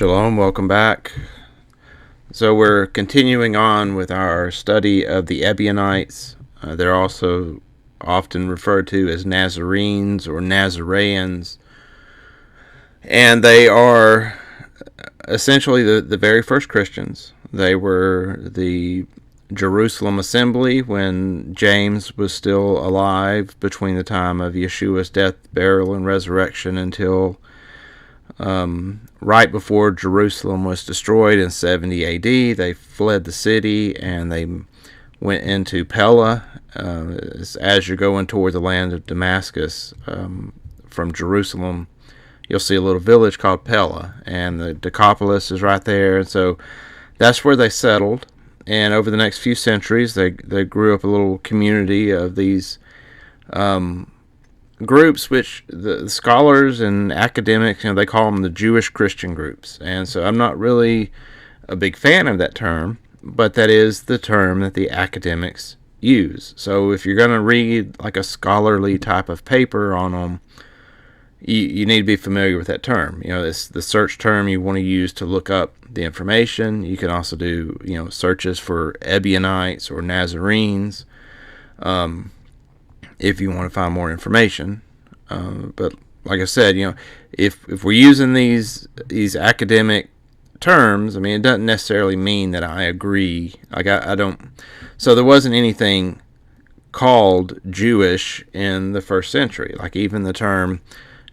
Shalom, welcome back. So we're continuing on with our study of the Ebionites. They're also often referred to as Nazarenes or Nazareans. And they are essentially the very first Christians. They were the Jerusalem assembly when James was still alive between the time of Yeshua's death, burial, and resurrection until right before Jerusalem was destroyed in 70 AD. They fled the city and they went into Pella. As you're going toward the land of Damascus from Jerusalem, you'll see a little village called Pella, and the Decapolis is right there. And so that's where they settled. And over the next few centuries, they grew up a little community of these groups, which the scholars and academics, they call them the Jewish Christian groups. And so I'm not really a big fan of that term, but that is the term that the academics use. So if you're going to read like a scholarly type of paper on them, you need to be familiar with that term. It's the search term you want to use to look up the information. You can also do, searches for Ebionites or Nazarenes, if you want to find more information. But like I said, if we're using these academic terms, it doesn't necessarily mean that I agree. Like I don't. So there wasn't anything called Jewish in the first century. Like even the term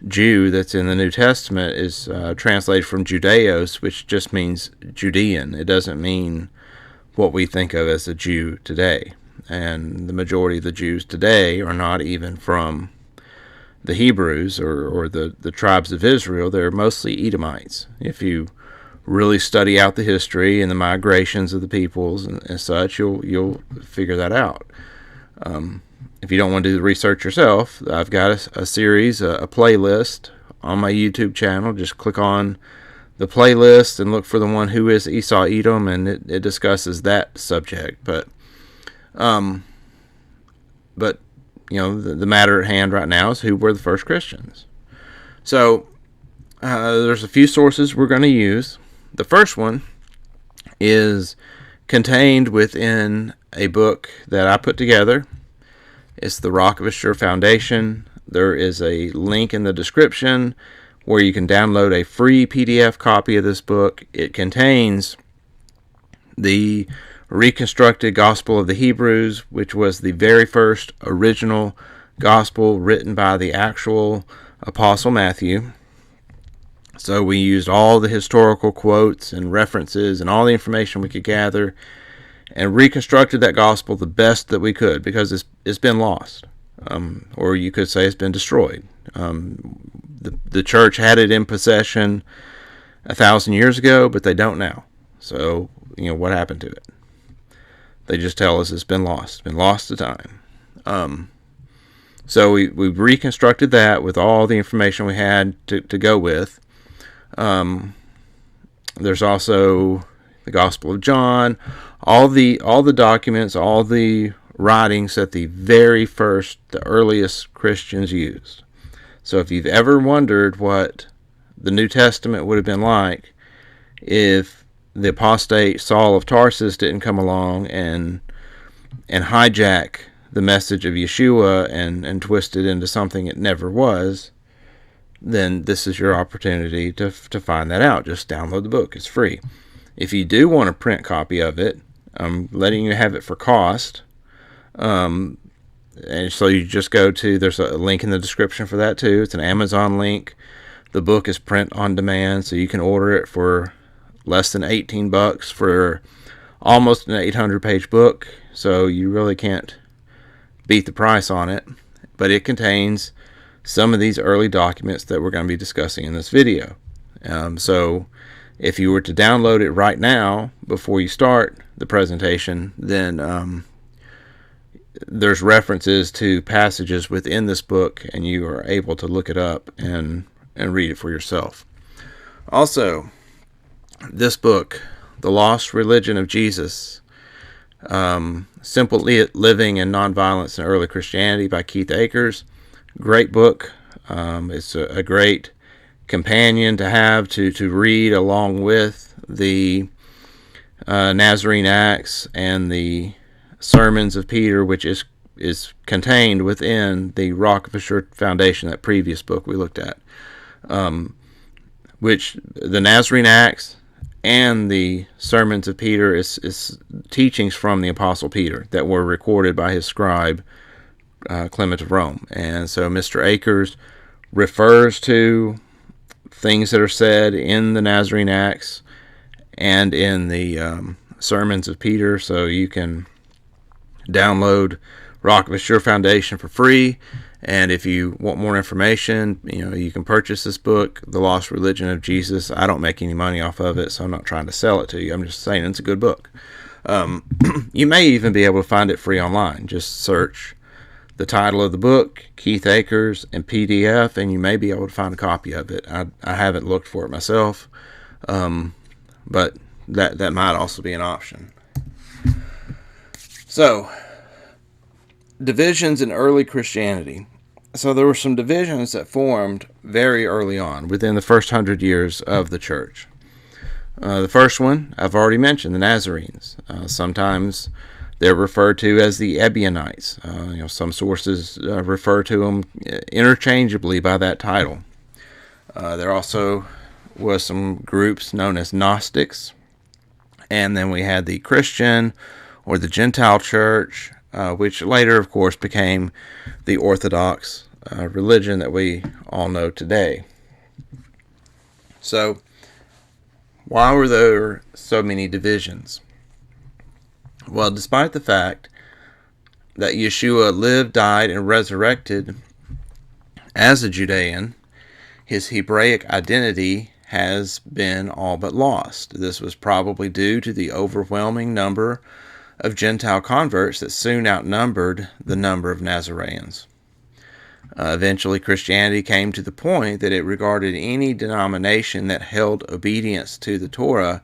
Jew that's in the New Testament is translated from Judaeos, which just means Judean. It doesn't mean what we think of as a Jew today. And the majority of the Jews today are not even from the Hebrews or the tribes of Israel. They're mostly Edomites. If you really study out the history and the migrations of the peoples and such, you'll figure that out. If you don't want to do the research yourself, I've got a series, a playlist on my YouTube channel. Just click on the playlist and look for the one Who is Esau Edom, and it discusses that subject. But the matter at hand right now is who were the first Christians. So there's a few sources we're going to use. The first one is contained within a book that I put together. It's the Rock of a Sure Foundation. There is a link in the description where you can download a free PDF copy of this book. It contains the reconstructed Gospel of the Hebrews, which was the very first original gospel written by the actual Apostle Matthew. So we used all the historical quotes and references and all the information we could gather and reconstructed that gospel the best that we could, because it's been lost, or you could say it's been destroyed. The church had it in possession 1,000 years ago, but they don't now. So what happened to it? They just tell us it's been lost to time. So we reconstructed that with all the information we had to go with. There's also the Gospel of John, all the documents, all the writings that the earliest Christians used. So if you've ever wondered what the New Testament would have been like if the apostate Saul of Tarsus didn't come along and hijack the message of Yeshua and twist it into something it never was, then this is your opportunity to find that out. Just download the book. It's free. If you do want a print copy of it, I'm letting you have it for cost. And so you just there's a link in the description for that too. It's an Amazon link. The book is print on demand, so you can order it for less than $18 for almost an 800-page book. So you really can't beat the price on it. But it contains some of these early documents that we're going to be discussing in this video. So if you were to download it right now before you start the presentation, then there's references to passages within this book, and you are able to look it up and read it for yourself. Also, this book, The Lost Religion of Jesus, Simple Living and Nonviolence in Early Christianity by Keith Akers. Great book. It's a great companion to have to read along with the Nazarene Acts and the sermons of Peter, which is contained within the Rock of Assured Foundation, that previous book we looked at, which the Nazarene Acts and the sermons of Peter is teachings from the Apostle Peter that were recorded by his scribe, Clement of Rome. And so Mr. Akers refers to things that are said in the Nazarene Acts and in the sermons of Peter. So you can download Rock of Assured Foundation for free. And if you want more information, you can purchase this book, The Lost Religion of Jesus. I don't make any money off of it, so I'm not trying to sell it to you. I'm just saying it's a good book. You may even be able to find it free online. Just search the title of the book, Keith Akers, and PDF, and you may be able to find a copy of it. I haven't looked for it myself, but that might also be an option. So, divisions in early Christianity. So there were some divisions that formed very early on, within the first 100 years of the church. The first one, I've already mentioned, the Nazarenes. Sometimes they're referred to as the Ebionites. Some sources refer to them interchangeably by that title. There also was some groups known as Gnostics. And then we had the Christian or the Gentile church, which later, of course, became the Orthodox religion that we all know today. So, why were there so many divisions? Well, despite the fact that Yeshua lived, died, and resurrected as a Judean, his Hebraic identity has been all but lost. This was probably due to the overwhelming number of Gentile converts that soon outnumbered the number of Nazareans. Eventually, Christianity came to the point that it regarded any denomination that held obedience to the Torah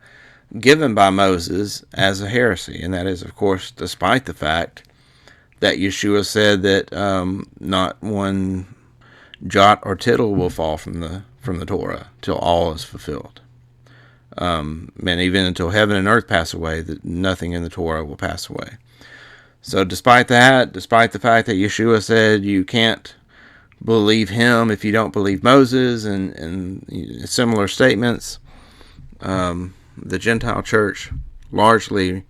given by Moses as a heresy, and that is, of course, despite the fact that Yeshua said that not one jot or tittle will fall from the Torah till all is fulfilled. And even until heaven and earth pass away, that nothing in the Torah will pass away. So despite that, despite the fact that Yeshua said you can't believe him if you don't believe Moses and similar statements, the Gentile church largely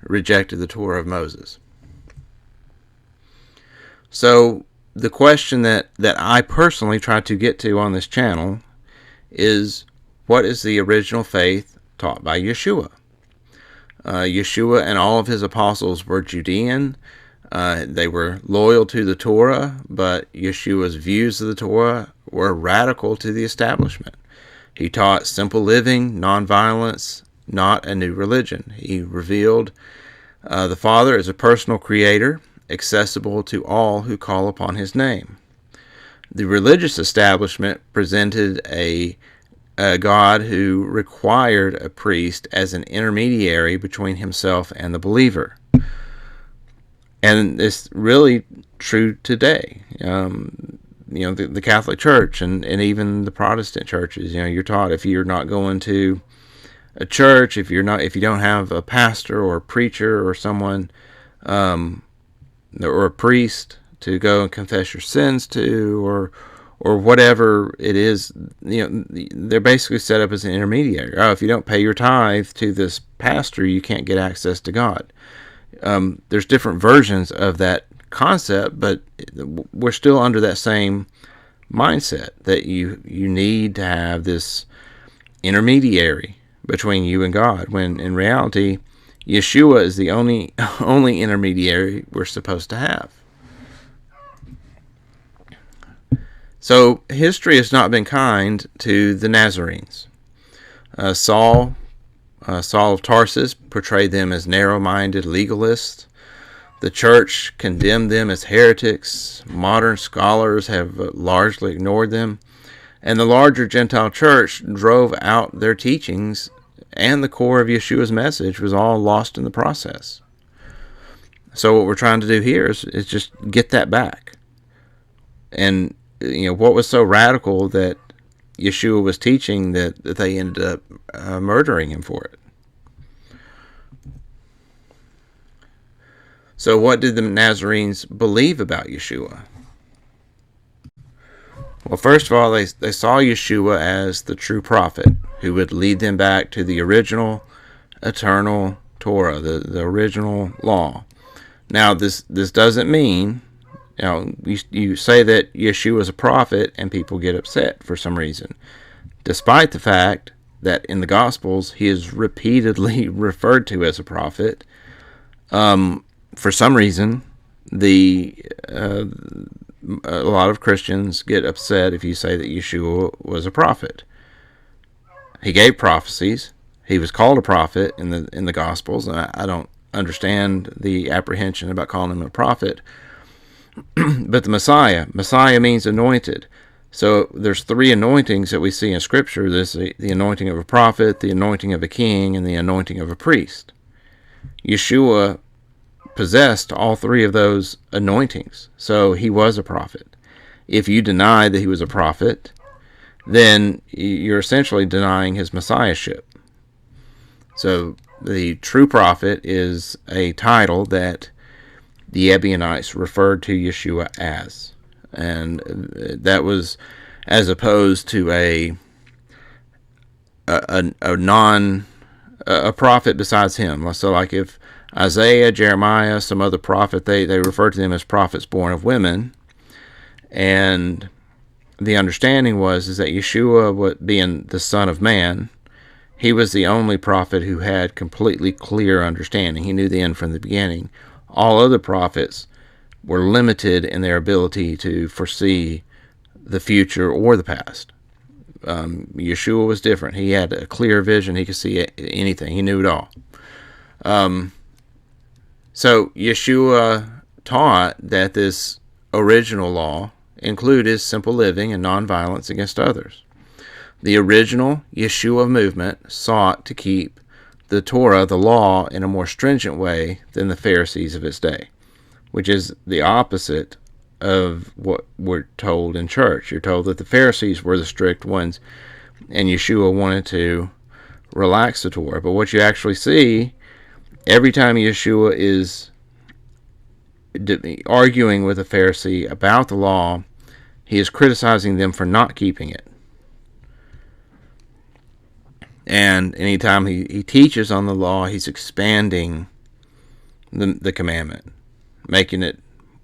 rejected the Torah of Moses. So the question that I personally try to get to on this channel is, what is the original faith taught by Yeshua? Yeshua and all of his apostles were Judean. They were loyal to the Torah, but Yeshua's views of the Torah were radical to the establishment. He taught simple living, nonviolence, not a new religion. He revealed the Father as a personal creator, accessible to all who call upon his name. The religious establishment presented a God who required a priest as an intermediary between himself and the believer. And it's really true today. The Catholic Church and even the Protestant churches, you're taught, if you're not going to a church, if you don't have a pastor or a preacher or someone or a priest to go and confess your sins to, or whatever it is, they're basically set up as an intermediary. If you don't pay your tithe to this pastor, you can't get access to God. There's different versions of that concept, but we're still under that same mindset that you need to have this intermediary between you and God, when in reality, Yeshua is the only intermediary we're supposed to have. So history has not been kind to the Nazarenes. Saul of Tarsus portrayed them as narrow-minded legalists. The church condemned them as heretics. Modern scholars have largely ignored them. And the larger Gentile church drove out their teachings, and the core of Yeshua's message was all lost in the process. So what we're trying to do here is just get that back. And what was so radical that Yeshua was teaching that they ended up murdering him for it. So what did the Nazarenes believe about Yeshua? Well, first of all, they saw Yeshua as the true prophet who would lead them back to the original eternal Torah, the original law. Now, this doesn't mean, you say that Yeshua is a prophet and people get upset for some reason, despite the fact that in the Gospels he is repeatedly referred to as a prophet. For some reason, a lot of Christians get upset if you say that Yeshua was a prophet. He gave prophecies. He was called a prophet in the Gospels. And I don't understand the apprehension about calling him a prophet. But the Messiah means anointed. So there's 3 anointings that we see in Scripture. There's the anointing of a prophet, the anointing of a king, and the anointing of a priest. Yeshua possessed all 3 of those anointings, so he was a prophet. If you deny that he was a prophet, then you're essentially denying his messiahship. So the true prophet is a title that the Ebionites referred to Yeshua as, and that was as opposed to a prophet besides him. So like if Isaiah, Jeremiah, some other prophet, they refer to them as prophets born of women. And the understanding is that Yeshua, being the Son of Man, he was the only prophet who had completely clear understanding. He knew the end from the beginning. All other prophets were limited in their ability to foresee the future or the past. Yeshua was different. He had a clear vision. He could see anything. He knew it all. So Yeshua taught that this original law included simple living and nonviolence against others. The original Yeshua movement sought to keep the Torah, the law, in a more stringent way than the Pharisees of its day, which is the opposite of what we're told in church. You're told that the Pharisees were the strict ones, and Yeshua wanted to relax the Torah. But what you actually see, every time Yeshua is arguing with a Pharisee about the law, he is criticizing them for not keeping it. And anytime he teaches on the law, he's expanding the commandment, making it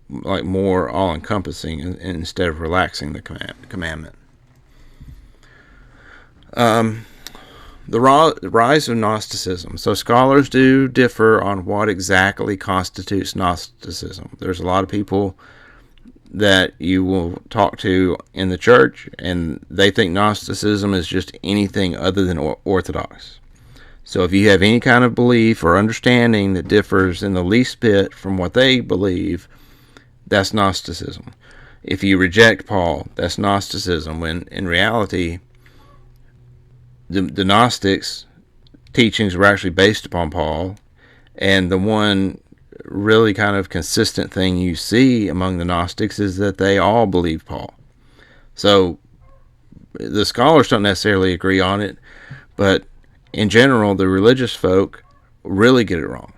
like more all-encompassing instead of relaxing the commandment. The rise of Gnosticism. So scholars do differ on what exactly constitutes Gnosticism. There's a lot of people that you will talk to in the church, and they think Gnosticism is just anything other than Orthodox. So if you have any kind of belief or understanding that differs in the least bit from what they believe, that's Gnosticism. If you reject Paul, that's Gnosticism, when in reality, the Gnostics' teachings were actually based upon Paul, and the one really kind of consistent thing you see among the Gnostics is that they all believe Paul. So the scholars don't necessarily agree on it, but in general, the religious folk really get it wrong.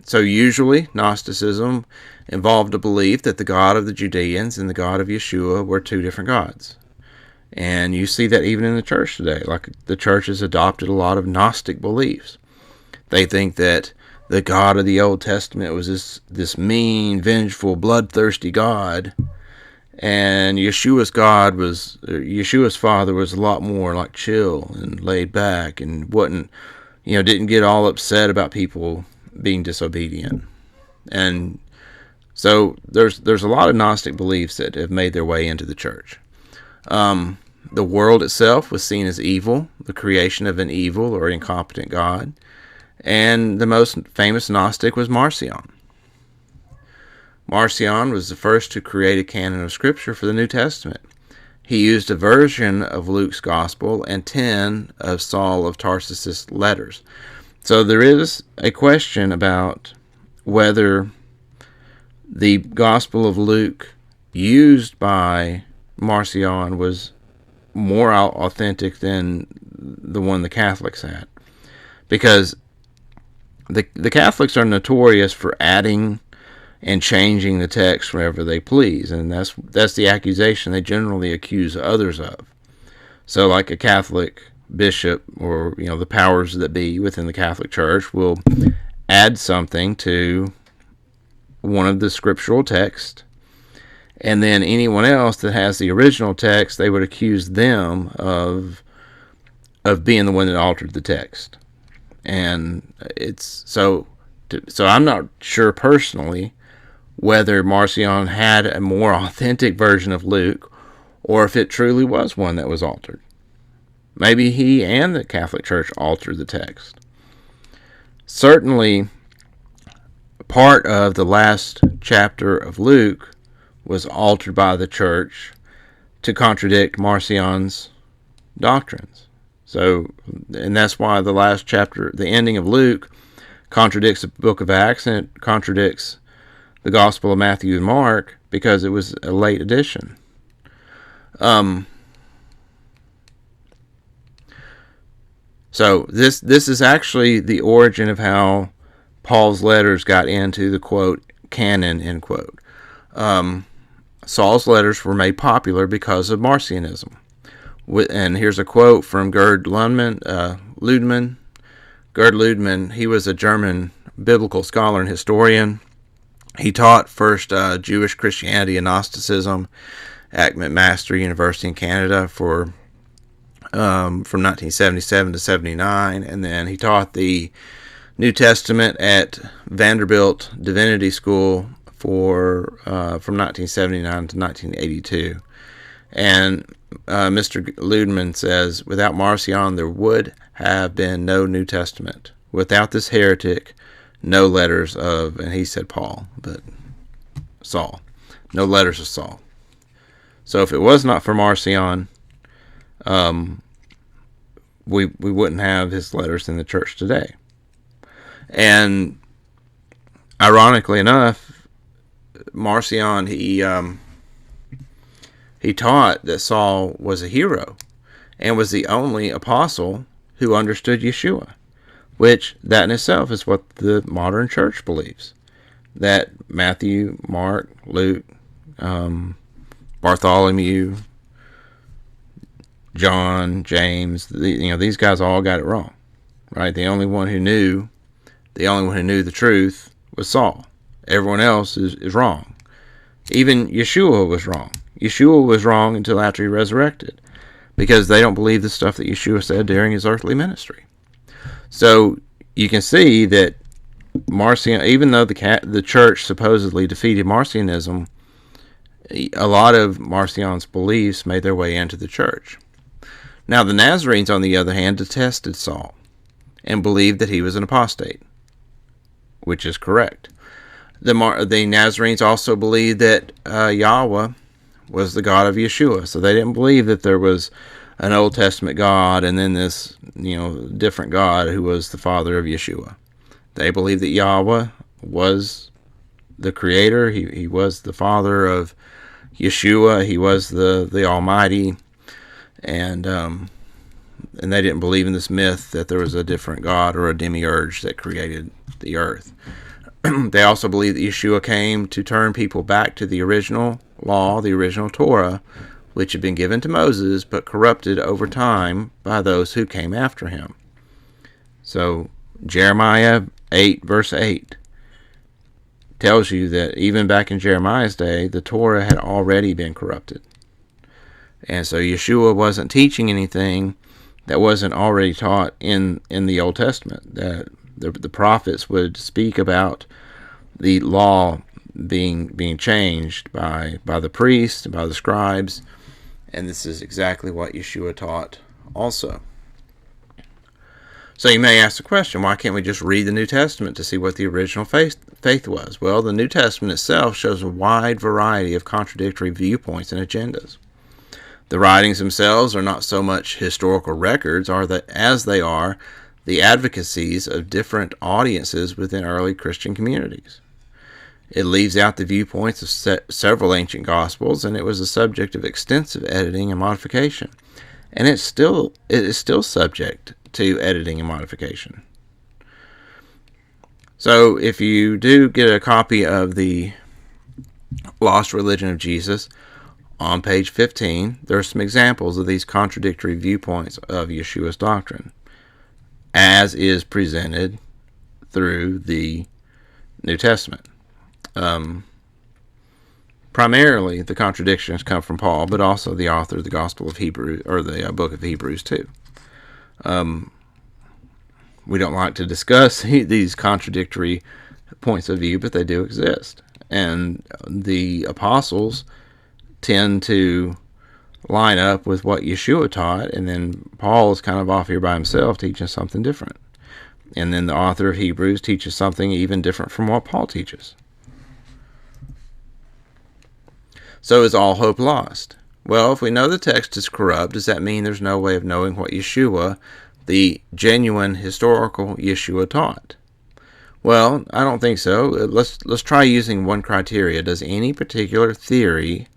So usually, Gnosticism involved a belief that the God of the Judeans and the God of Yeshua were 2 different gods. And you see that even in the church today. Like, the church has adopted a lot of Gnostic beliefs. They think that the God of the Old Testament was this mean, vengeful, bloodthirsty God, and Yeshua's father was a lot more like chill and laid back, and didn't get all upset about people being disobedient. And so there's a lot of Gnostic beliefs that have made their way into the church. The world itself was seen as evil, the creation of an evil or incompetent God. And the most famous Gnostic was Marcion. Marcion was the first to create a canon of Scripture for the New Testament. He used a version of Luke's Gospel and 10 of Saul of Tarsus' letters. So there is a question about whether the Gospel of Luke used by Marcion was more authentic than the one the Catholics had, because the Catholics are notorious for adding and changing the text whenever they please, and that's the accusation they generally accuse others of. So, like a Catholic bishop, or the powers that be within the Catholic Church, will add something to one of the scriptural texts, and then anyone else that has the original text, they would accuse them of being the one that altered the text. And it's so I'm not sure personally whether Marcion had a more authentic version of Luke, or if it truly was one that was altered. Maybe he and the Catholic Church altered the text. Certainly, part of the last chapter of Luke was altered by the church to contradict Marcion's doctrines. So, and that's why the last chapter, the ending of Luke, contradicts the book of Acts, and it contradicts the Gospel of Matthew and Mark, because it was a late addition. So this is actually the origin of how Paul's letters got into the, quote, canon, end quote. Saul's letters were made popular because of Marcionism. And here's a quote from Gerd Ludemann. Gerd Ludemann, he was a German biblical scholar and historian. He taught first Jewish Christianity and Gnosticism at McMaster University in Canada from 1977 to 79, and then he taught the New Testament at Vanderbilt Divinity School from 1979 to 1982. And Mr. Ludemann says, without Marcion, there would have been no New Testament. Without this heretic, no letters of, and he said Paul, but Saul. No letters of Saul. So if it was not for Marcion, we wouldn't have his letters in the church today. And ironically enough, Marcion, he taught that Saul was a hero and was the only apostle who understood Yeshua, which that in itself is what the modern church believes. That Matthew, Mark, Luke, Bartholomew, John, James, these guys all got it wrong, right? The only one who knew the truth was Saul. Everyone else is wrong. Even Yeshua was wrong. Yeshua was wrong until after he resurrected, because they don't believe the stuff that Yeshua said during his earthly ministry. So you can see that Marcion, even though the church supposedly defeated Marcionism, a lot of Marcion's beliefs made their way into the church. Now the Nazarenes, on the other hand, detested Saul and believed that he was an apostate, which is correct. The Nazarenes also believed that Yahweh was the God of Yeshua, so they didn't believe that there was an Old Testament God and then this different God who was the father of Yeshua. They believed that Yahweh was the creator. He was the father of Yeshua. He was the Almighty, and they didn't believe in this myth that there was a different God or a demiurge that created the earth. They also believed that Yeshua came to turn people back to the original law, the original Torah, which had been given to Moses but corrupted over time by those who came after him. So Jeremiah 8 verse 8 tells you that even back in Jeremiah's day, the Torah had already been corrupted. And so Yeshua wasn't teaching anything that wasn't already taught in the Old Testament. That the prophets would speak about the law being changed by the priests, by the scribes, and this is exactly what Yeshua taught also. So you may ask the question, why can't we just read the New Testament to see what the original faith was? Well, the New Testament itself shows a wide variety of contradictory viewpoints and agendas. The writings themselves are not so much historical records as they are the advocacies of different audiences within early Christian communities. It leaves out the viewpoints of several ancient Gospels, and it was the subject of extensive editing and modification. And it is still subject to editing and modification. So if you do get a copy of the Lost Religion of Jesus, on page 15, there are some examples of these contradictory viewpoints of Yeshua's doctrine, as is presented through the New Testament. Primarily, the contradictions come from Paul, but also the author of the Gospel of Hebrews, or the book of Hebrews too. We don't like to discuss these contradictory points of view, but they do exist. And the apostles tend to line up with what Yeshua taught, and then Paul is kind of off here by himself teaching something different. And then the author of Hebrews teaches something even different from what Paul teaches. So is all hope lost? Well, if we know the text is corrupt, does that mean there's no way of knowing what Yeshua, the genuine historical Yeshua, taught? Well, I don't think so. Let's try using one criteria. Does any particular theory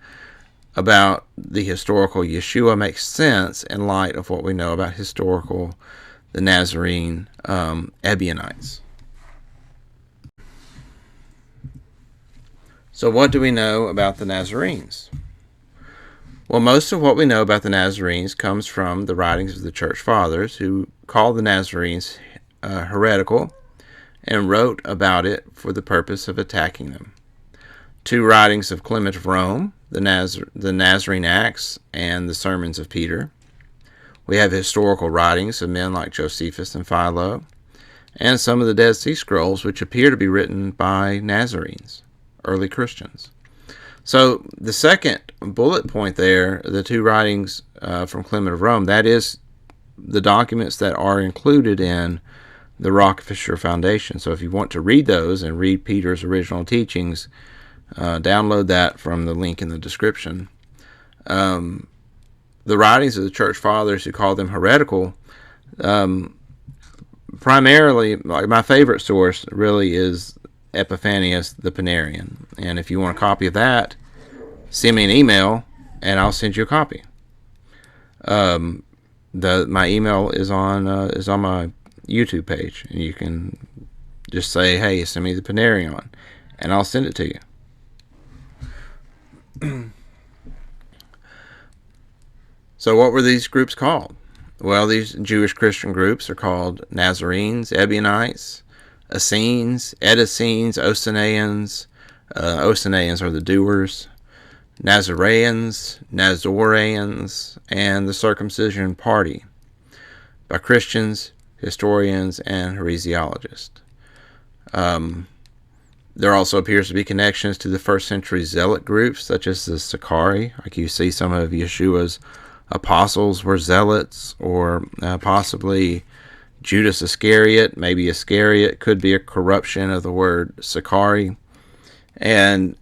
about the historical Yeshua make sense in light of what we know about the Nazarene Ebionites? So what do we know about the Nazarenes? Well, most of what we know about the Nazarenes comes from the writings of the Church Fathers, who called the Nazarenes heretical and wrote about it for the purpose of attacking them. Two writings of Clement of Rome, the Nazarene Acts and the Sermons of Peter. We have historical writings of men like Josephus and Philo, and some of the Dead Sea Scrolls, which appear to be written by Nazarenes, early Christians. So the second bullet point there, the two writings from Clement of Rome, that is the documents that are included in the Rock of Fisher Foundation. So if you want to read those and read Peter's original teachings, download that from the link in the description. The writings of the Church Fathers, who call them heretical, primarily, like my favorite source really is Epiphanius the Panarian. And if you want a copy of that, send me an email and I'll send you a copy. My email is on my YouTube page, and you can just say, hey, send me the Panarion, and I'll send it to you. So what were these groups called? Well, these Jewish Christian groups are called Nazarenes, Ebionites, Essenes, Edessenes, Osaneans. Osaneans are the doers. Nazareans, and the Circumcision Party, by Christians, historians, and heresiologists. There also appears to be connections to the first century zealot groups, such as the Sicarii. Like you see some of Yeshua's apostles were zealots, or possibly Judas Iscariot. Maybe Iscariot could be a corruption of the word Sicarii. And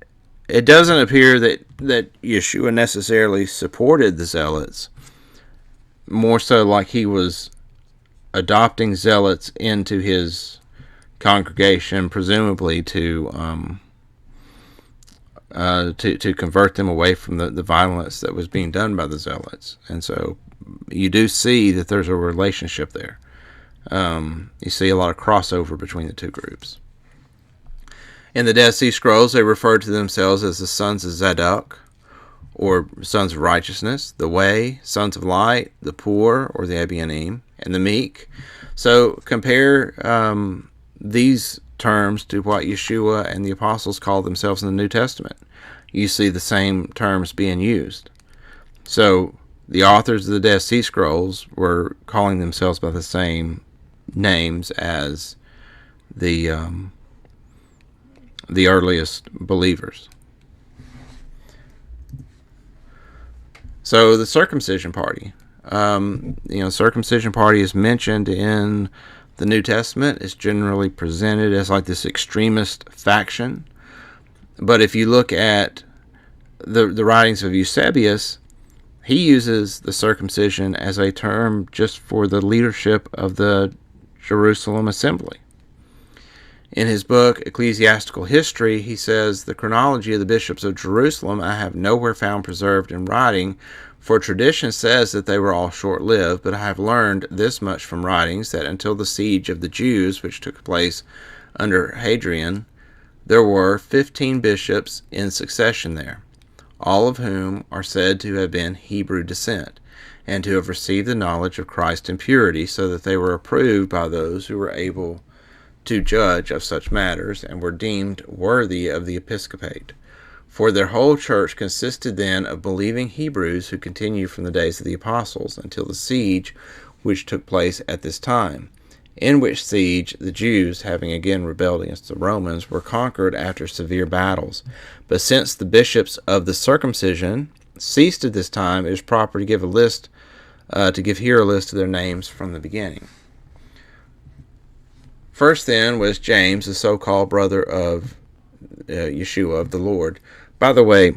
it doesn't appear that Yeshua necessarily supported the zealots, more so like he was adopting zealots into his congregation, presumably to convert them away from the violence that was being done by the zealots. And so you do see that there's a relationship there. You see a lot of crossover between the two groups. In the Dead Sea Scrolls, they refer to themselves as the sons of Zadok, or sons of righteousness, the way, sons of light, the poor, or the Ebionim, and the meek. So compare these terms to what Yeshua and the apostles called themselves in the New Testament. You see the same terms being used. So the authors of the Dead Sea Scrolls were calling themselves by the same names as the earliest believers. So the Circumcision Party. Circumcision Party is mentioned in the New Testament. It's generally presented as like this extremist faction. But if you look at the writings of Eusebius, he uses the circumcision as a term just for the leadership of the Jerusalem assembly. In his book, Ecclesiastical History, he says, "The chronology of the bishops of Jerusalem I have nowhere found preserved in writing, for tradition says that they were all short-lived, but I have learned this much from writings, that until the siege of the Jews, which took place under Hadrian, there were 15 bishops in succession there, all of whom are said to have been Hebrew descent, and to have received the knowledge of Christ in purity, so that they were approved by those who were able to judge of such matters, and were deemed worthy of the episcopate. For their whole church consisted then of believing Hebrews who continued from the days of the apostles until the siege which took place at this time, in which siege the Jews, having again rebelled against the Romans, were conquered after severe battles. But since the bishops of the circumcision ceased at this time, it is proper to give here a list of their names from the beginning. First then was James, the so-called brother of Yeshua, of the Lord. By the way,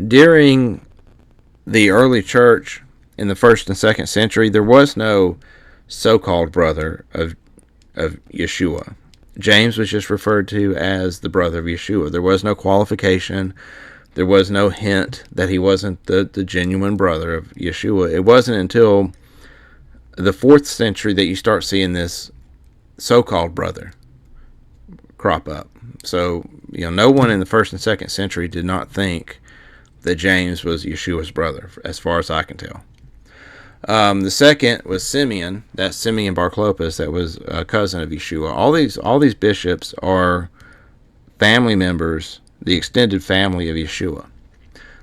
during the early church in the 1st and 2nd century, there was no so-called brother of Yeshua. James was just referred to as the brother of Yeshua. There was no qualification. There was no hint that he wasn't the genuine brother of Yeshua. It wasn't until the 4th century that you start seeing this so-called brother crop up. So, no one in the 1st and 2nd century did not think that James was Yeshua's brother, as far as I can tell. The second was Simeon. That's Simeon Bar Clopas. That was a cousin of Yeshua. All these bishops are family members, the extended family of Yeshua.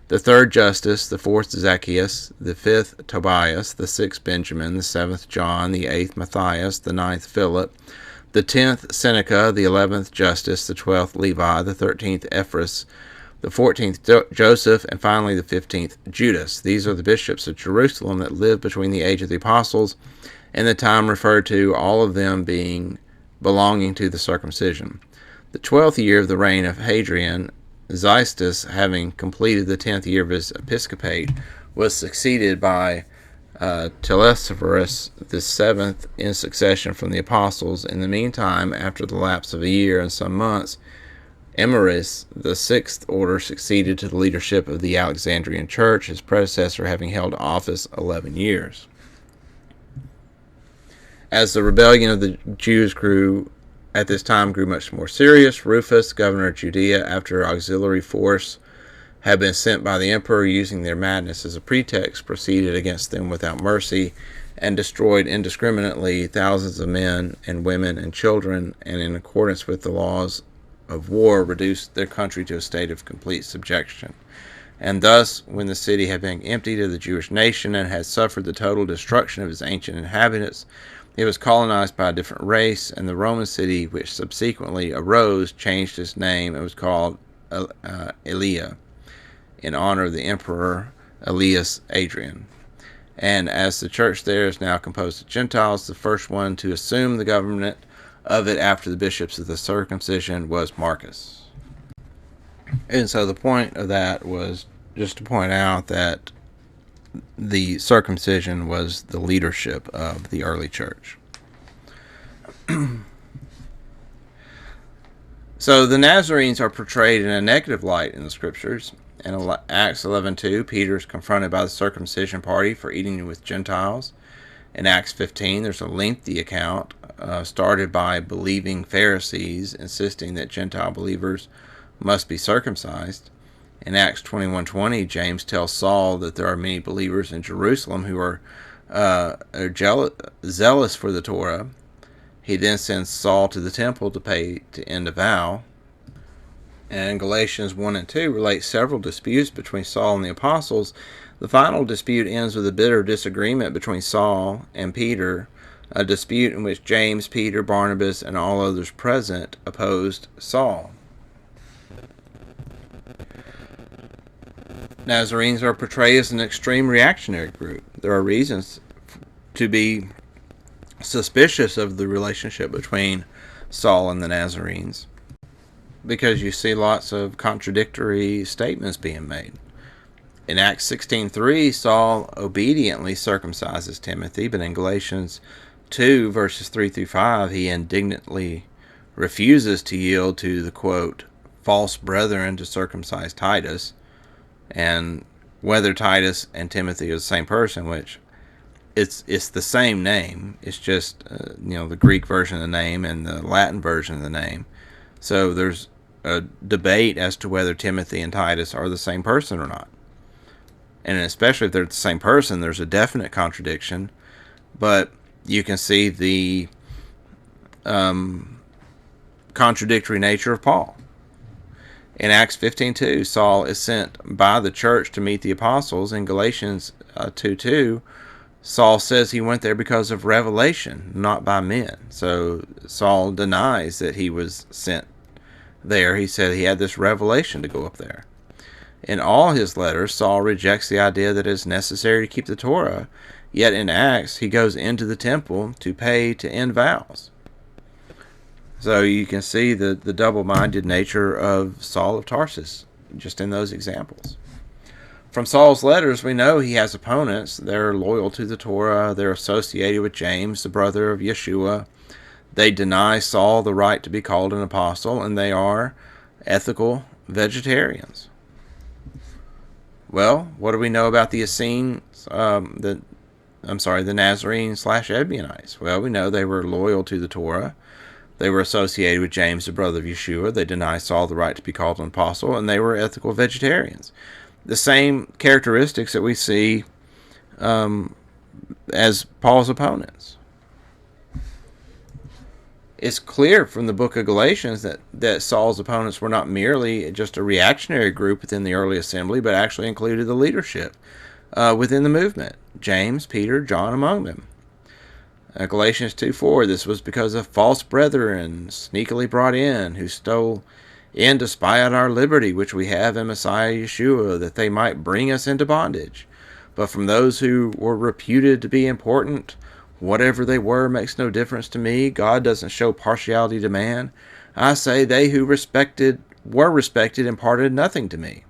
The third Justus, the fourth Zacchaeus, the fifth Tobias, the sixth Benjamin, the seventh John, the eighth Matthias, the ninth Philip, the 10th Seneca, the 11th Justus, the 12th Levi, the 13th Ephraim, the 14th Joseph, and finally the 15th Judas. These are the bishops of Jerusalem that lived between the age of the apostles and the time referred to, all of them belonging to the circumcision. The 12th year of the reign of Hadrian, Xystus, having completed the 10th year of his episcopate, was succeeded by Telesphorus, the seventh in succession from the apostles. In the meantime, after the lapse of a year and some months, Emeritus, the sixth order, succeeded to the leadership of the Alexandrian Church, his predecessor having held office 11 years. As the rebellion of the Jews grew much more serious, Rufus, governor of Judea, after auxiliary force had been sent by the emperor, using their madness as a pretext, proceeded against them without mercy and destroyed indiscriminately thousands of men and women and children, and in accordance with the laws of war reduced their country to a state of complete subjection. And thus, when the city had been emptied of the Jewish nation and had suffered the total destruction of its ancient inhabitants, it was colonized by a different race, and the Roman city, which subsequently arose, changed its name and was called Aelia, in honor of the emperor Aelius Adrian. And as the church there is now composed of Gentiles, the first one to assume the government of it after the bishops of the circumcision was Marcus. And so the point of that was just to point out that the circumcision was the leadership of the early church. So the Nazarenes are portrayed in a negative light in the scriptures. In Acts 11:2, Peter is confronted by the circumcision party for eating with Gentiles. In Acts 15, there's a lengthy account started by believing Pharisees insisting that Gentile believers must be circumcised. In Acts 21:20, James tells Saul that there are many believers in Jerusalem who are zealous for the Torah. He then sends Saul to the temple to end a vow. And Galatians 1 and 2 relate several disputes between Saul and the apostles. The final dispute ends with a bitter disagreement between Saul and Peter, a dispute in which James, Peter, Barnabas, and all others present opposed Saul. Nazarenes are portrayed as an extreme reactionary group. There are reasons to be suspicious of the relationship between Saul and the Nazarenes, because you see lots of contradictory statements being made. In Acts 16:3, Saul obediently circumcises Timothy, but in Galatians 2, verses 3 through 5, he indignantly refuses to yield to the, quote, false brethren to circumcise Titus, and whether Titus and Timothy are the same person, which it's the same name. It's just the Greek version of the name and the Latin version of the name. So there's a debate as to whether Timothy and Titus are the same person or not. And especially if they're the same person, there's a definite contradiction. But you can see the contradictory nature of Paul. In Acts 15:2, Saul is sent by the church to meet the apostles. In Galatians 2:2, Saul says he went there because of revelation, not by men. So Saul denies that he was sent there. He said he had this revelation to go up there. In all his letters, Saul rejects the idea that it is necessary to keep the Torah, yet in Acts, he goes into the temple to pay to end vows. So you can see the double-minded nature of Saul of Tarsus, just in those examples. From Saul's letters, we know he has opponents. They're loyal to the Torah. They're associated with James, the brother of Yeshua. They deny Saul the right to be called an apostle, and they are ethical vegetarians. Well, what do we know about the Essenes, the Nazarenes/Ebionites? Well, we know they were loyal to the Torah. They were associated with James, the brother of Yeshua. They deny Saul the right to be called an apostle, and they were ethical vegetarians. The same characteristics that we see as Paul's opponents. It's clear from the book of Galatians that Saul's opponents were not merely just a reactionary group within the early assembly, but actually included the leadership within the movement. James, Peter, John among them. Galatians 2:4, this was because of false brethren sneakily brought in, who stole in to spy out our liberty, which we have in Messiah Yeshua, that they might bring us into bondage. But from those who were reputed to be important, whatever they were makes no difference to me. God doesn't show partiality to man. I say they who were respected imparted nothing to me.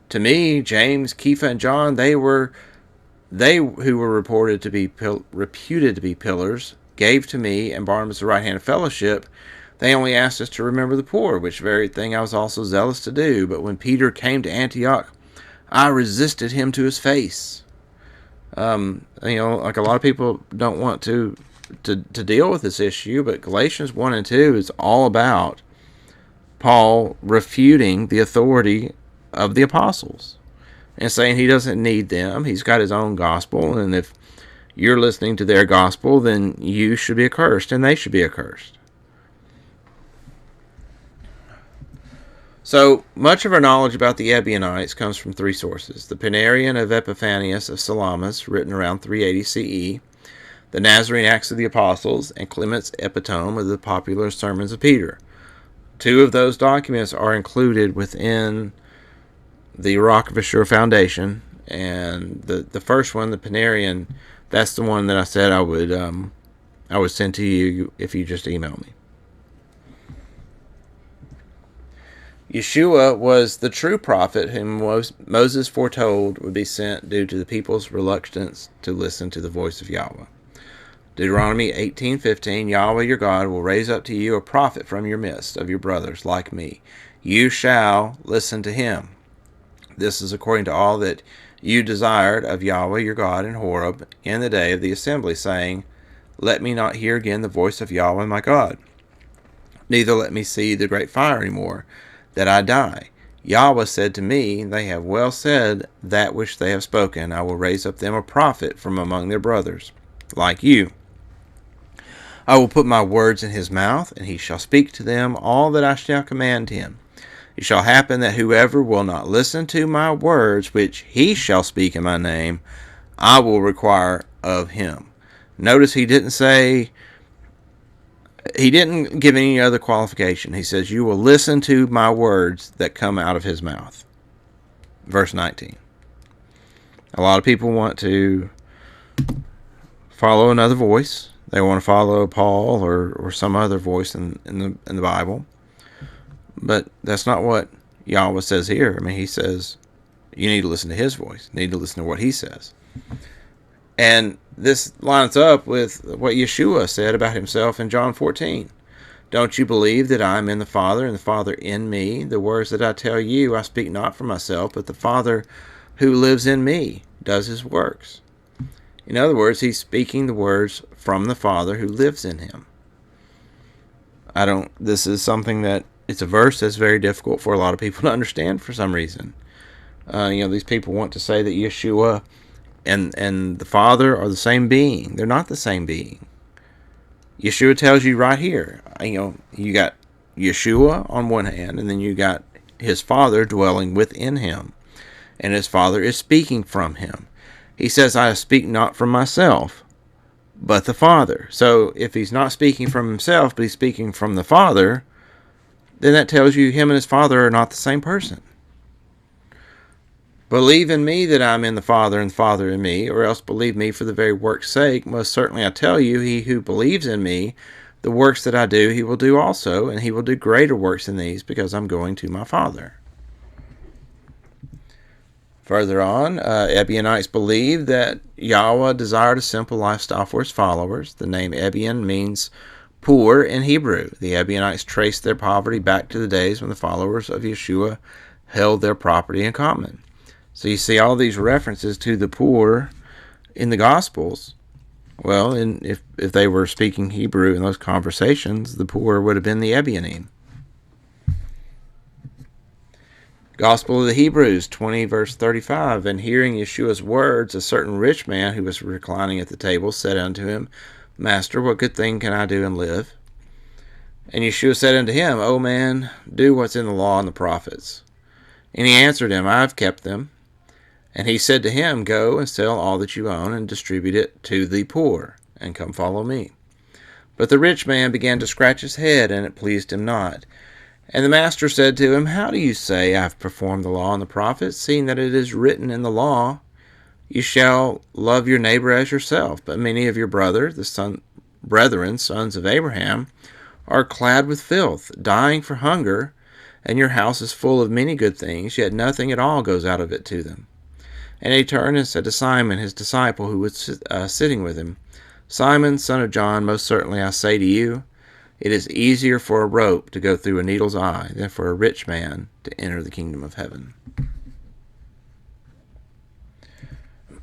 To me, James, Kepha, and John, they who were reputed to be pillars, gave to me and Barnabas the right hand of fellowship. They only asked us to remember the poor, which very thing I was also zealous to do. But when Peter came to Antioch, I resisted him to his face. Like a lot of people don't want to deal with this issue, but Galatians 1 and 2 is all about Paul refuting the authority of the apostles and saying he doesn't need them. He's got his own gospel, and if you're listening to their gospel, then you should be accursed, and they should be accursed. So, much of our knowledge about the Ebionites comes from three sources. The Panarion of Epiphanius of Salamis, written around 380 CE, the Nazarene Acts of the Apostles, and Clement's epitome of the popular sermons of Peter. Two of those documents are included within the Rock of Yeshua Foundation, and the first one, the Panarion, that's the one that I said I would send to you if you just email me. Yeshua was the true prophet whom Moses foretold would be sent due to the people's reluctance to listen to the voice of Yahweh. Deuteronomy 18:15, Yahweh your God will raise up to you a prophet from your midst of your brothers like me. You shall listen to him. This is according to all that you desired of Yahweh your God in Horeb in the day of the assembly, saying, let me not hear again the voice of Yahweh my God, neither let me see the great fire any more, that I die. Yahweh said to me, they have well said that which they have spoken. I will raise up them a prophet from among their brothers, like you. I will put my words in his mouth, and he shall speak to them all that I shall command him. It shall happen that whoever will not listen to my words, which he shall speak in my name, I will require of him. Notice he didn't give any other qualification. He says, you will listen to my words that come out of his mouth. Verse 19. A lot of people want to follow another voice. They want to follow Paul or some other voice in the Bible. But that's not what Yahweh says here. I mean, he says you need to listen to his voice. You need to listen to what he says. And this lines up with what Yeshua said about himself in John 14. Don't you believe that I am in the Father, and the Father in me? The words that I tell you, I speak not for myself, but the Father who lives in me does his works. In other words, he's speaking the words from the Father who lives in him. This is something that, it's a verse that's very difficult for a lot of people to understand for some reason. These people want to say that Yeshua and the Father are the same being. They're not the same being. Yeshua tells you right here, you got Yeshua on one hand, and then you got his Father dwelling within him, and his Father is speaking from him. He says, I speak not from myself, but the Father. So if he's not speaking from himself, but he's speaking from the Father, then that tells you him and his Father are not the same person. Believe in me that I'm in the Father and the Father in me, or else believe me for the very work's sake. Most certainly I tell you, he who believes in me, the works that I do, he will do also, and he will do greater works than these, because I'm going to my Father. Further on, Ebionites believe that Yahweh desired a simple lifestyle for his followers. The name Ebion means poor in Hebrew. The Ebionites traced their poverty back to the days when the followers of Yeshua held their property in common. So you see all these references to the poor in the Gospels. Well, if they were speaking Hebrew in those conversations, the poor would have been the Ebionim. Gospel of the Hebrews 20 verse 35, and hearing Yeshua's words, a certain rich man who was reclining at the table said unto him, Master, what good thing can I do and live? And Yeshua said unto him, O man, do what's in the law and the prophets. And he answered him, I have kept them. And he said to him, Go and sell all that you own and distribute it to the poor, and come follow me. But the rich man began to scratch his head, and it pleased him not. And the master said to him, How do you say, I have performed the law and the prophets, seeing that it is written in the law, You shall love your neighbor as yourself? But many of your brethren, sons of Abraham, are clad with filth, dying for hunger, and your house is full of many good things, yet nothing at all goes out of it to them. And he turned and said to Simon, his disciple, who was sitting with him, Simon, son of John, most certainly I say to you, it is easier for a rope to go through a needle's eye than for a rich man to enter the kingdom of heaven.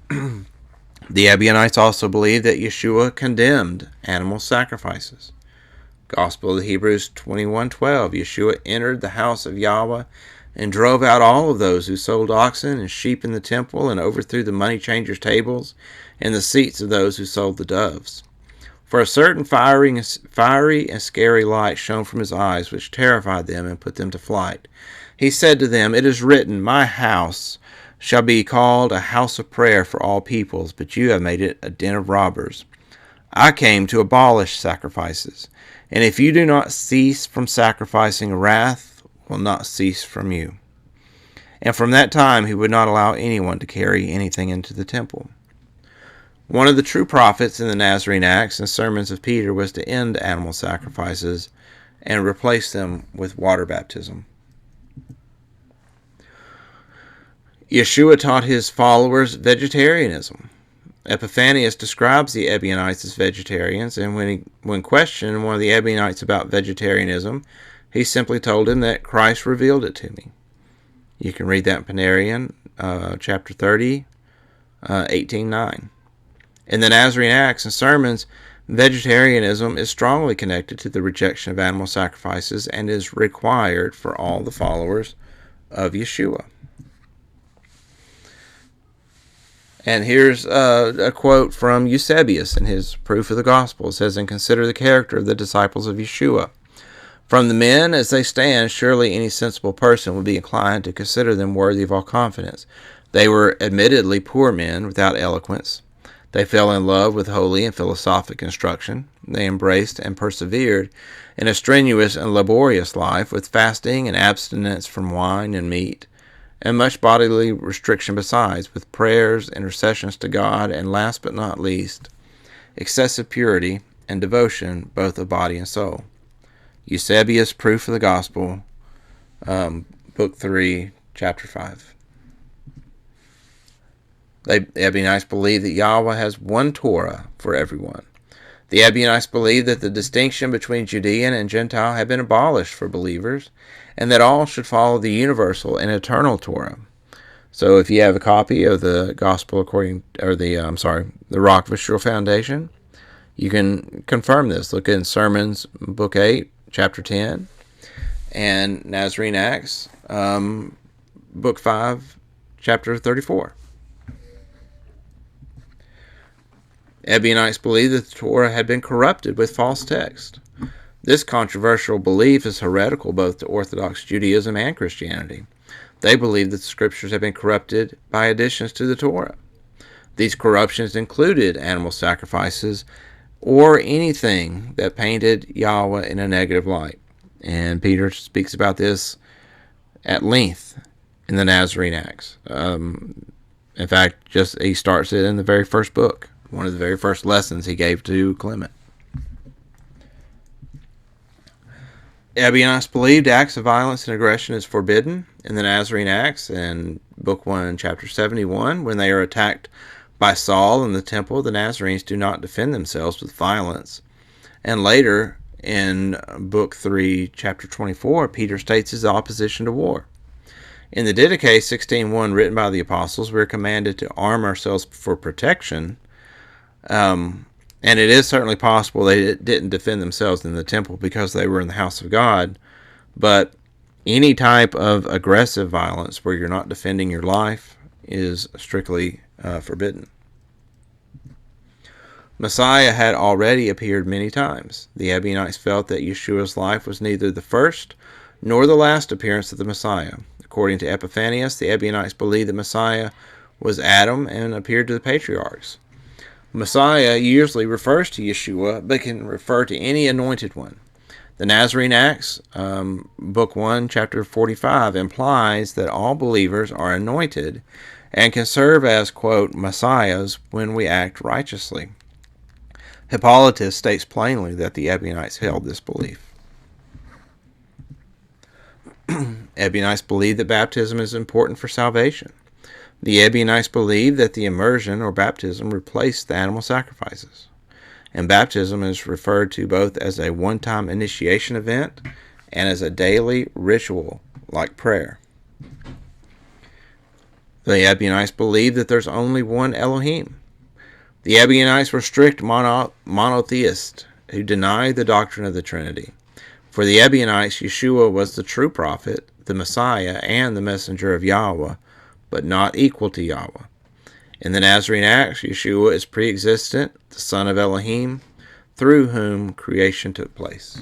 The Ebionites also believed that Yeshua condemned animal sacrifices. Gospel of the Hebrews 21:12, Yeshua entered the house of Yahweh and drove out all of those who sold oxen and sheep in the temple, and overthrew the money changers' tables and the seats of those who sold the doves. For a certain fiery and scary light shone from his eyes, which terrified them and put them to flight. He said to them, It is written, My house shall be called a house of prayer for all peoples, but you have made it a den of robbers. I came to abolish sacrifices, and if you do not cease from sacrificing, wrath will not cease from you. And from that time he would not allow anyone to carry anything into the temple. One of the true prophets in the Nazarene Acts and sermons of Peter was to end animal sacrifices and replace them with water baptism. Yeshua taught his followers vegetarianism. Epiphanius describes the Ebionites as vegetarians, and when questioned one of the Ebionites about vegetarianism, he simply told him that Christ revealed it to me. You can read that in Panarian, chapter 30, 18:9. In the Nazarene Acts and sermons, vegetarianism is strongly connected to the rejection of animal sacrifices and is required for all the followers of Yeshua. And here's a quote from Eusebius in his Proof of the Gospel. It says, And consider the character of the disciples of Yeshua. From the men as they stand, surely any sensible person would be inclined to consider them worthy of all confidence. They were admittedly poor men without eloquence. They fell in love with holy and philosophic instruction. They embraced and persevered in a strenuous and laborious life, with fasting and abstinence from wine and meat, and much bodily restriction besides, with prayers, intercessions to God, and last but not least, excessive purity and devotion, both of body and soul. Eusebius, Proof of the Gospel, Book 3, Chapter 5. The Ebionites believe that Yahweh has one Torah for everyone. The Ebionites believed that the distinction between Judean and Gentile had been abolished for believers, and that all should follow the universal and eternal Torah. So if you have a copy of the Gospel according, or the Rockefeller Foundation, you can confirm this. Look in Sermons, Book 8, Chapter 10, and Nazarene Acts, Book 5, Chapter 34. Ebionites believed that the Torah had been corrupted with false text. This controversial belief is heretical both to Orthodox Judaism and Christianity. They believed that the Scriptures had been corrupted by additions to the Torah. These corruptions included animal sacrifices or anything that painted Yahweh in a negative light. And Peter speaks about this at length in the Nazarene Acts. In fact, he starts it in the very first book, one of the very first lessons he gave to Clement. Ebionites believed acts of violence and aggression is forbidden in the Nazarene Acts in Book 1, Chapter 71. When they are attacked by Saul in the temple, the Nazarenes do not defend themselves with violence. And later, in Book 3, Chapter 24, Peter states his opposition to war. In the Didache 16:1, written by the apostles, we are commanded to arm ourselves for protection. And it is certainly possible they didn't defend themselves in the temple because they were in the house of God. But any type of aggressive violence where you're not defending your life is strictly forbidden. Messiah had already appeared many times. The Ebionites felt that Yeshua's life was neither the first nor the last appearance of the Messiah. According to Epiphanius, the Ebionites believed that Messiah was Adam and appeared to the patriarchs. Messiah usually refers to Yeshua, but can refer to any anointed one. The Nazarene Acts, Book 1, Chapter 45, implies that all believers are anointed and can serve as, quote, messiahs when we act righteously. Hippolytus states plainly that the Ebionites held this belief. Ebionites believe that baptism is important for salvation. The Ebionites believe that the immersion or baptism replaced the animal sacrifices, and baptism is referred to both as a one-time initiation event and as a daily ritual like prayer. The Ebionites believe that there's only one Elohim. The Ebionites were strict monotheists who denied the doctrine of the Trinity. For the Ebionites, Yeshua was the true prophet, the Messiah, and the messenger of Yahweh, but not equal to Yahweh. In the Nazarene Acts, Yeshua is pre-existent, the son of Elohim, through whom creation took place.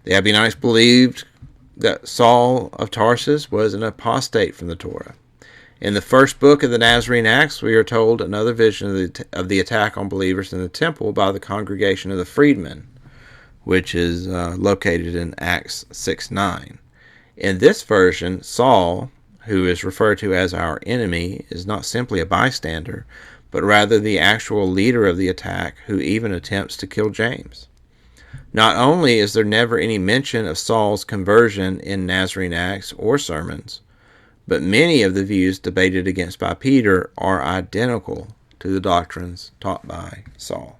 The Ebionites believed that Saul of Tarsus was an apostate from the Torah. In the first book of the Nazarene Acts, we are told another vision of the attack on believers in the temple by the congregation of the freedmen, which is located in Acts 6:9. In this version, Saul, who is referred to as our enemy, is not simply a bystander, but rather the actual leader of the attack who even attempts to kill James. Not only is there never any mention of Saul's conversion in Nazarene Acts or sermons, but many of the views debated against by Peter are identical to the doctrines taught by Saul.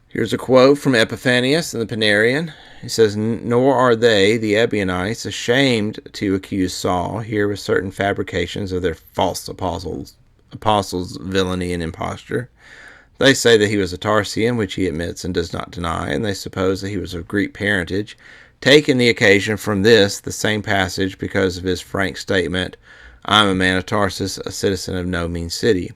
Here's a quote from Epiphanius in the Panarion. He says, "Nor are they, the Ebionites, ashamed to accuse Saul here with certain fabrications of their false apostles' villainy and imposture. They say that he was a Tarsian, which he admits and does not deny, and they suppose that he was of Greek parentage, taking the occasion from this, the same passage, because of his frank statement, 'I am a man of Tarsus, a citizen of no mean city.'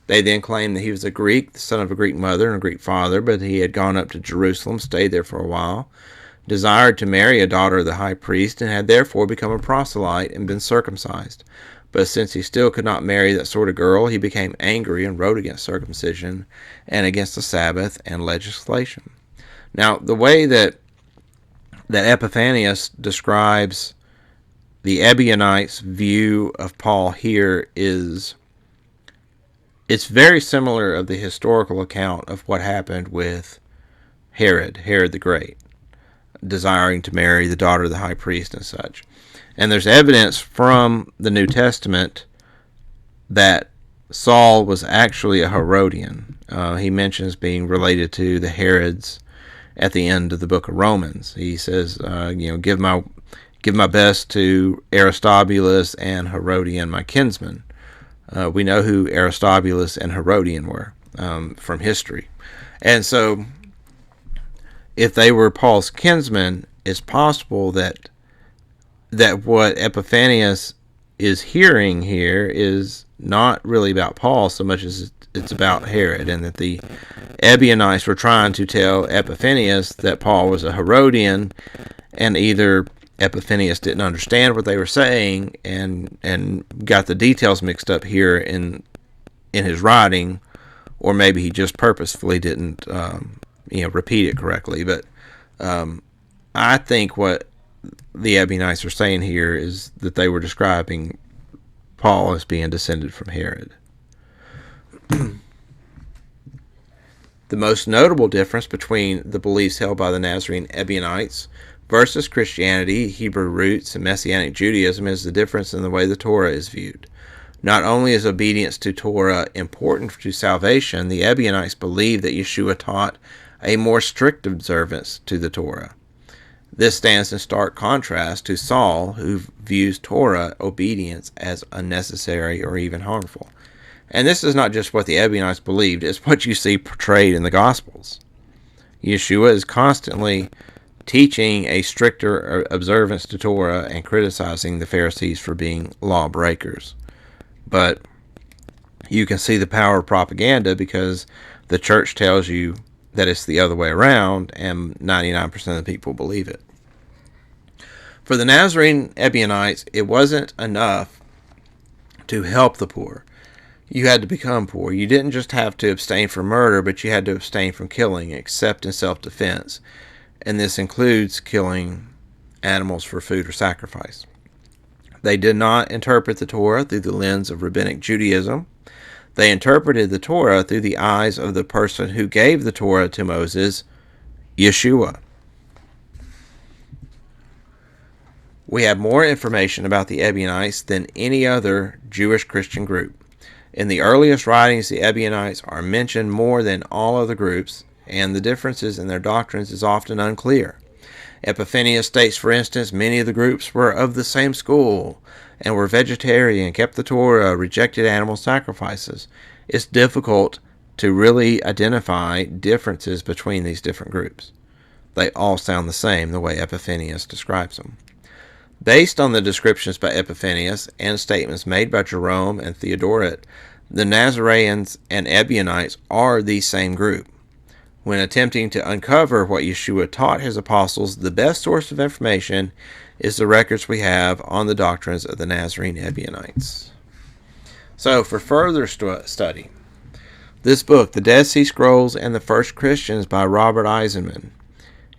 They then claim that he was a Greek, the son of a Greek mother and a Greek father, but he had gone up to Jerusalem, stayed there for a while, desired to marry a daughter of the high priest, and had therefore become a proselyte and been circumcised. But since he still could not marry that sort of girl, he became angry and wrote against circumcision and against the Sabbath and legislation." Now, the way that Epiphanius describes the Ebionites' view of Paul here is, it's very similar of the historical account of what happened with Herod the Great, desiring to marry the daughter of the high priest and such. And there's evidence from the New Testament that Saul was actually a Herodian. He mentions being related to the Herods at the end of the book of Romans. He says, give my best to Aristobulus and Herodian, my kinsman. We know who Aristobulus and Herodian were from history. And so, if they were Paul's kinsmen, it's possible that what Epiphanius is hearing here is not really about Paul so much as it's about Herod, and that the Ebionites were trying to tell Epiphanius that Paul was a Herodian, and either Epiphanius didn't understand what they were saying and got the details mixed up here in his writing, or maybe he just purposefully didn't repeat it correctly. But I think what the Ebionites are saying here is that they were describing Paul as being descended from Herod. The most notable difference between the beliefs held by the Nazarene Ebionites versus Christianity, Hebrew roots, and Messianic Judaism is the difference in the way the Torah is viewed. Not only is obedience to Torah important to salvation, the Ebionites believe that Yeshua taught a more strict observance to the Torah. This stands in stark contrast to Saul, who views Torah obedience as unnecessary or even harmful. And this is not just what the Ebionites believed, it's what you see portrayed in the Gospels. Yeshua is constantly teaching a stricter observance to Torah and criticizing the Pharisees for being lawbreakers. But you can see the power of propaganda, because the church tells you that it's the other way around, and 99% of the people believe it. For the Nazarene Ebionites, it wasn't enough to help the poor. You had to become poor. You didn't just have to abstain from murder, but you had to abstain from killing, except in self-defense. And this includes killing animals for food or sacrifice. They did not interpret the Torah through the lens of rabbinic Judaism. They interpreted the Torah through the eyes of the person who gave the Torah to Moses, Yeshua. We have more information about the Ebionites than any other Jewish Christian group. In the earliest writings, the Ebionites are mentioned more than all other groups, and the differences in their doctrines is often unclear. Epiphanius states, for instance, many of the groups were of the same school and were vegetarian, kept the Torah, rejected animal sacrifices. It's difficult to really identify differences between these different groups. They all sound the same the way Epiphanius describes them. Based on the descriptions by Epiphanius and statements made by Jerome and Theodoret, the Nazareans and Ebionites are the same group. When attempting to uncover what Yeshua taught his apostles, the best source of information is the records we have on the doctrines of the Nazarene Ebionites. So, for further study, this book, The Dead Sea Scrolls and the First Christians by Robert Eisenman,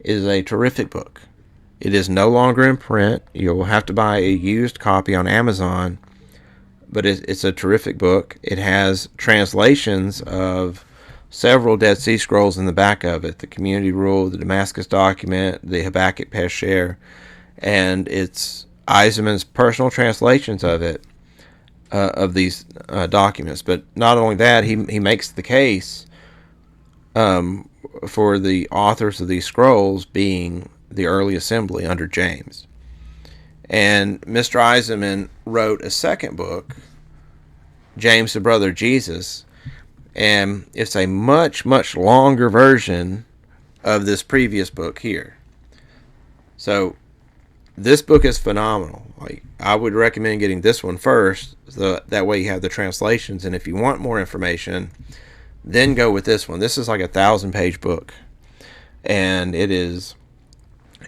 is a terrific book. It is no longer in print. You'll have to buy a used copy on Amazon, but it's a terrific book. It has translations of several Dead Sea Scrolls in the back of it: the Community Rule, the Damascus Document, the Habakkuk Pesher, and it's Eisenman's personal translations of it, of these documents. But not only that, he makes the case for the authors of these scrolls being the early assembly under James. And Mr. Eisenman wrote a second book, James the Brother of Jesus, and it's a much, much longer version of this previous book here. So this book is phenomenal. I would recommend getting this one first, so that way you have the translations, and if you want more information, then go with this one. This is like a 1,000-page book, and it is,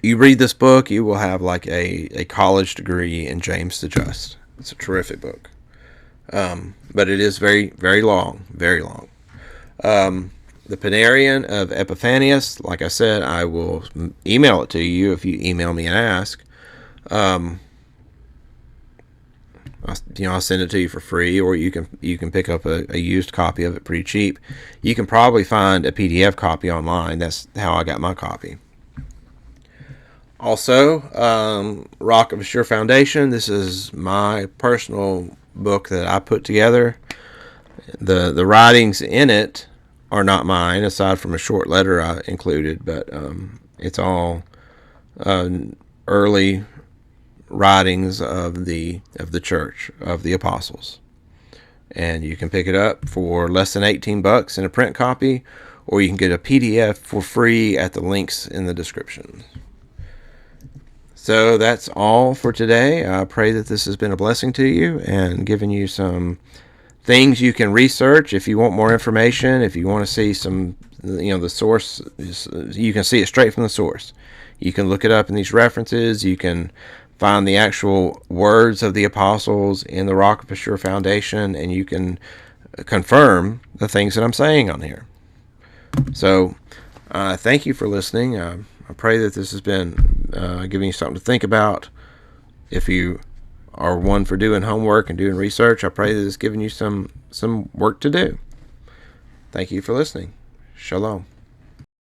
you read this book, you will have like a college degree in James the Just. It's a terrific book. But it is very, very long, very long. The Panarion of Epiphanius, like I said, I will email it to you if you email me and ask. I'll send it to you for free, or you can pick up a used copy of it pretty cheap. You can probably find a PDF copy online. That's how I got my copy. Also, Rock of Assure Foundation. This is my personal book that I put together. The writings in it are not mine, aside from a short letter I included, but it's all early writings of the church, of the apostles. And you can pick it up for less than $18 in a print copy, or you can get a PDF for free at the links in the description. So that's all for today. I pray that this has been a blessing to you and given you some things you can research if you want more information. If you want to see some, the source, you can see it straight from the source. You can look it up in these references. You can find the actual words of the apostles in the Rock of Assured Foundation, and you can confirm the things that I'm saying on here. So thank you for listening. I pray that this has been giving you something to think about. If you are one for doing homework and doing research, I pray that it's giving you some work to do. Thank you for listening. Shalom.